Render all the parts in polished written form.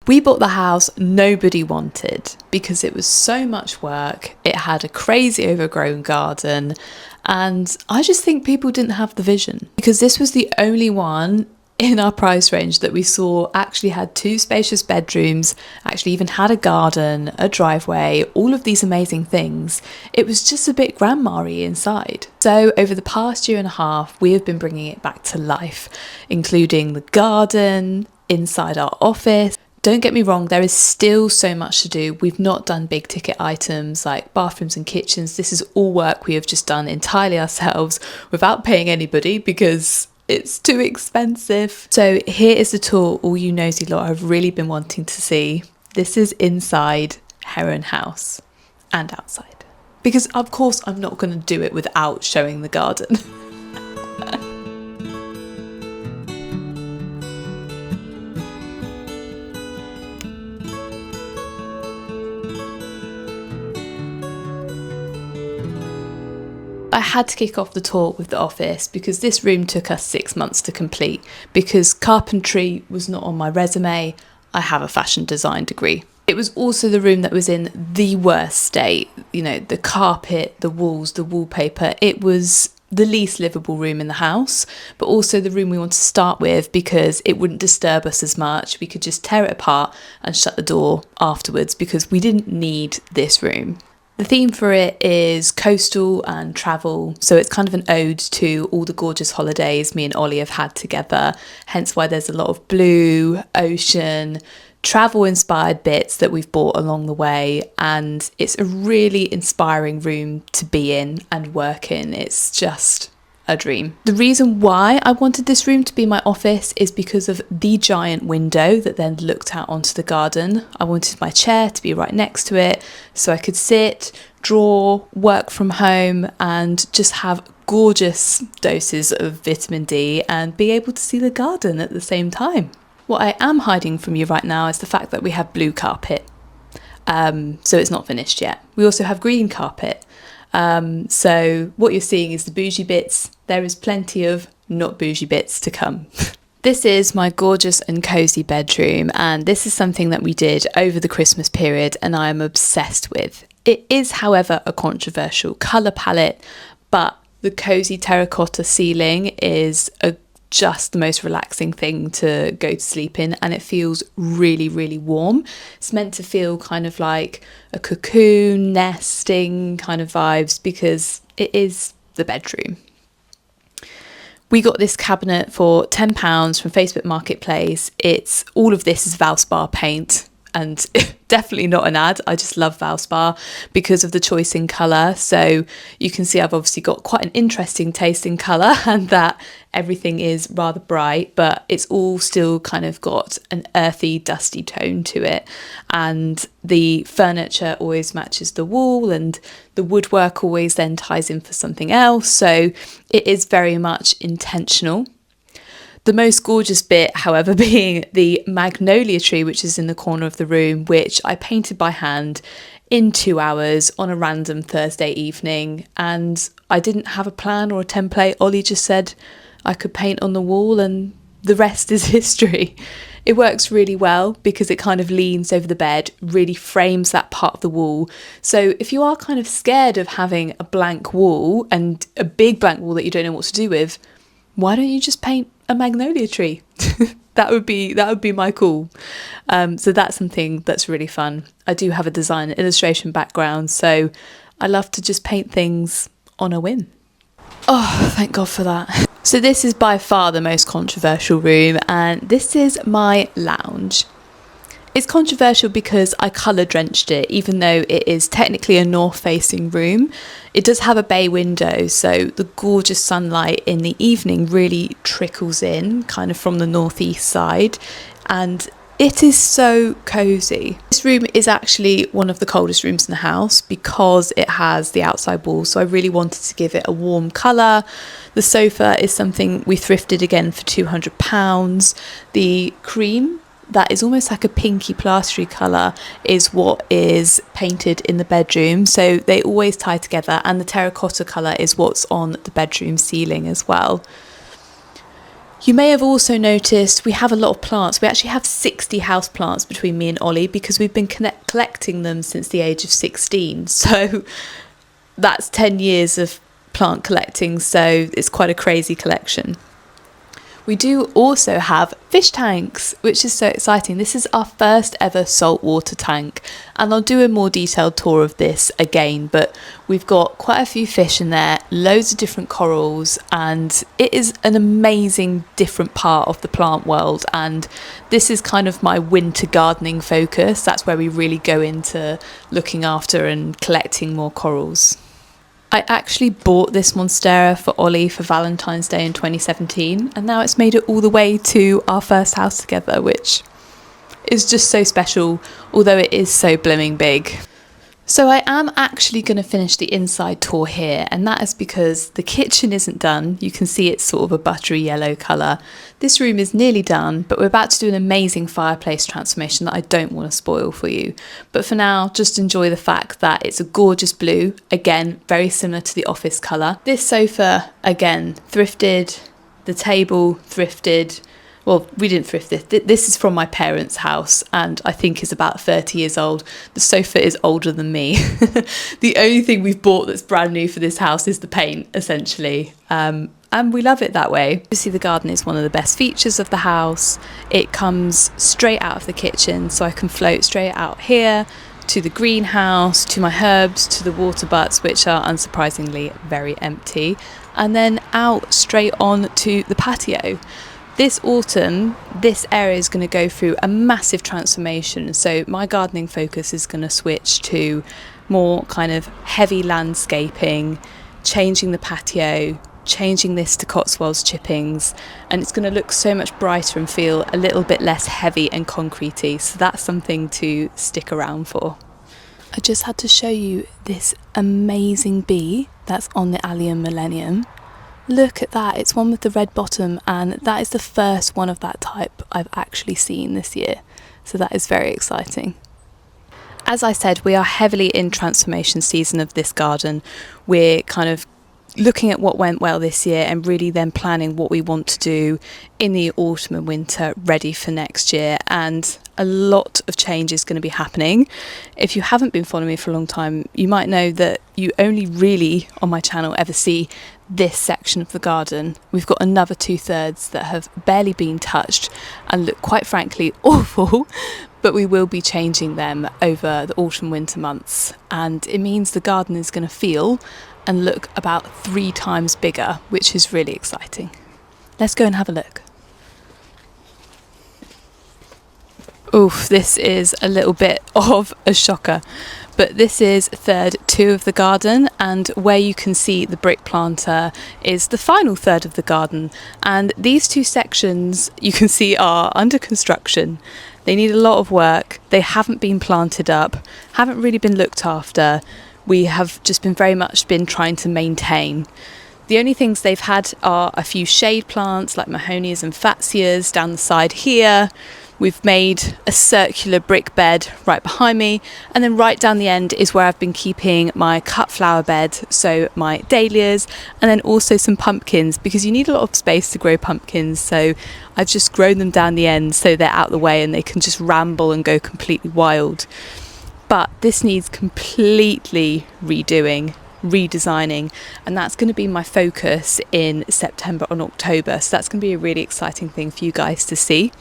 We bought the house nobody wanted because it was so much work. It had a crazy overgrown garden, and I just think people didn't have the vision, because this was the only one in our price range that we saw actually had 2 spacious bedrooms, actually even had a garden, a driveway, all of these amazing things. It was just a bit grandma-y inside. So over the past year and a half, we have been bringing it back to life, including the garden, inside our office. Don't get me wrong, there is still so much to do. We've not done big ticket items like bathrooms and kitchens. This is all work we have just done entirely ourselves without paying anybody because it's too expensive. So here is the tour all you nosy lot have really been wanting to see. This is inside Heron House and outside. Because of course I'm not going to do it without showing the garden. I had to kick off the tour with the office because this room took us 6 months to complete, because carpentry was not on my resume. I have a fashion design degree. It was also the room that was in the worst state. You know, the carpet, the walls, the wallpaper. It was the least livable room in the house, but also the room we wanted to start with because it wouldn't disturb us as much. We could just tear it apart and shut the door afterwards because we didn't need this room. The theme for it is coastal and travel, so it's kind of an ode to all the gorgeous holidays me and Ollie have had together, hence why there's a lot of blue, ocean, travel-inspired bits that we've bought along the way, and it's a really inspiring room to be in and work in. It's just a dream. The reason why I wanted this room to be my office is because of the giant window that then looked out onto the garden. I wanted my chair to be right next to it so I could sit, draw, work from home, and just have gorgeous doses of vitamin D and be able to see the garden at the same time. What I am hiding from you right now is the fact that we have blue carpet. So it's not finished yet. We also have green carpet. So what you're seeing is the bougie bits. There is plenty of not bougie bits to come. This is my gorgeous and cozy bedroom, and this is something that we did over the Christmas period and I am obsessed with. It is, however, a controversial colour palette, but the cozy terracotta ceiling is just the most relaxing thing to go to sleep in, and it feels really, really warm. It's meant to feel kind of like a cocoon, nesting kind of vibes because it is the bedroom. We got this cabinet for £10 from Facebook Marketplace. All of this is Valspar paint, and definitely not an ad. I just love Valspar because of the choice in colour. So you can see I've obviously got quite an interesting taste in colour, and that everything is rather bright, but it's all still kind of got an earthy, dusty tone to it. And the furniture always matches the wall, and the woodwork always then ties in for something else. So it is very much intentional. The most gorgeous bit, however, being the magnolia tree, which is in the corner of the room, which I painted by hand in 2 hours on a random Thursday evening. And I didn't have a plan or a template. Ollie just said I could paint on the wall and the rest is history. It works really well because it kind of leans over the bed, really frames that part of the wall. So if you are kind of scared of having a blank wall and a big blank wall that you don't know what to do with, why don't you just paint a magnolia tree? That would be my call. So that's something that's really fun. I do have a design and illustration background, so I love to just paint things on a whim. Oh, thank God for that. So this is by far the most controversial room, and this is my lounge. It's controversial because I colour drenched it, even though it is technically a north-facing room. It does have a bay window, so the gorgeous sunlight in the evening really trickles in, kind of from the northeast side, and it is so cosy. This room is actually one of the coldest rooms in the house because it has the outside wall, so I really wanted to give it a warm colour. The sofa is something we thrifted again for £200. The cream, that is almost like a pinky plastery colour, is what is painted in the bedroom, so they always tie together, and the terracotta colour is what's on the bedroom ceiling as well. You may have also noticed we have a lot of plants. We actually have 60 house plants between me and Ollie because we've been collecting them since the age of 16. So that's 10 years of plant collecting, so it's quite a crazy collection. We do also have fish tanks, which is so exciting. This is our first ever saltwater tank, and I'll do a more detailed tour of this again, but we've got quite a few fish in there, loads of different corals, and it is an amazing different part of the plant world, and this is kind of my winter gardening focus. That's where we really go into looking after and collecting more corals. I actually bought this Monstera for Ollie for Valentine's Day in 2017, and now it's made it all the way to our first house together, which is just so special, although it is so blooming big. So I am actually going to finish the inside tour here, and that is because the kitchen isn't done. You can see it's sort of a buttery yellow colour. This room is nearly done, but we're about to do an amazing fireplace transformation that I don't want to spoil for you. But for now, just enjoy the fact that it's a gorgeous blue, again, very similar to the office colour. This sofa, again, thrifted. The table, thrifted. Well, we didn't thrift this. This is from my parents' house and I think is about 30 years old. The sofa is older than me. The only thing we've bought that's brand new for this house is the paint, essentially. And we love it that way. Obviously, the garden is one of the best features of the house. It comes straight out of the kitchen, so I can float straight out here to the greenhouse, to my herbs, to the water butts, which are unsurprisingly very empty, and then out straight on to the patio. This autumn, this area is going to go through a massive transformation. So my gardening focus is going to switch to more kind of heavy landscaping, changing the patio, changing this to Cotswolds chippings, and it's going to look so much brighter and feel a little bit less heavy and concretey. So that's something to stick around for. I just had to show you this amazing bee that's on the Allium Millennium. Look at that, it's one with the red bottom, and that is the first one of that type I've actually seen this year. So that is very exciting. As I said, we are heavily in transformation season of this garden. We're kind of looking at what went well this year and really then planning what we want to do in the autumn and winter ready for next year, and a lot of change is going to be happening. If you haven't been following me for a long time, you might know that you only really on my channel ever see this section of the garden. We've got another 2/3 that have barely been touched and look quite frankly awful, but we will be changing them over the autumn winter months, and it means the garden is going to feel and look about 3 times bigger, which is really exciting. Let's go and have a look. Oof, this is a little bit of a shocker, but this is third 2 of the garden, and where you can see the brick planter is the final third of the garden, and these 2 sections you can see are under construction. They need a lot of work, they haven't been planted up, haven't really been looked after. We have just very much been trying to maintain. The only things they've had are a few shade plants like mahonias and fatsias down the side here. We've made a circular brick bed right behind me, and then right down the end is where I've been keeping my cut flower bed, so my dahlias, and then also some pumpkins, because you need a lot of space to grow pumpkins, so I've just grown them down the end so they're out of the way and they can just ramble and go completely wild. But this needs completely redoing, redesigning, and that's going to be my focus in September and October, so that's going to be a really exciting thing for you guys to see.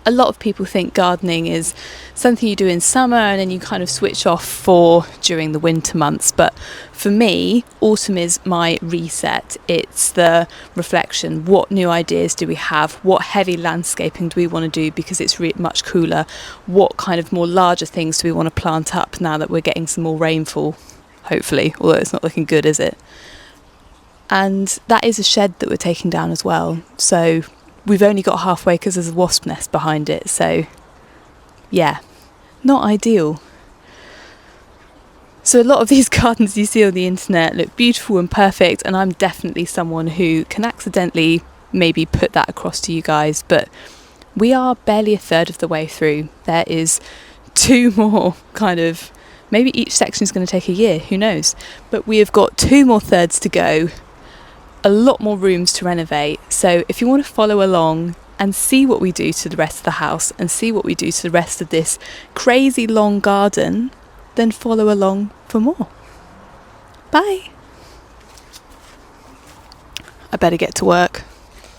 A lot of people think gardening is something you do in summer and then you kind of switch off for during the winter months, but for me, autumn is my reset. It's the reflection. What new ideas do we have? What heavy landscaping do we want to do because it's much cooler? What kind of more larger things do we want to plant up now that we're getting some more rainfall, hopefully, although it's not looking good, is it? And that is a shed that we're taking down as well, so we've only got halfway because there's a wasp nest behind it, so yeah, not ideal. So a lot of these gardens you see on the internet look beautiful and perfect, and I'm definitely someone who can accidentally maybe put that across to you guys, but we are barely a third of the way through. There is 2 more kind of, maybe each section is going to take a year, who knows, but we have got 2 more thirds to go. a lot more rooms to renovate. So if you want to follow along and see what we do to the rest of the house and see what we do to the rest of this crazy long garden, then follow along for more. Bye. I better get to work.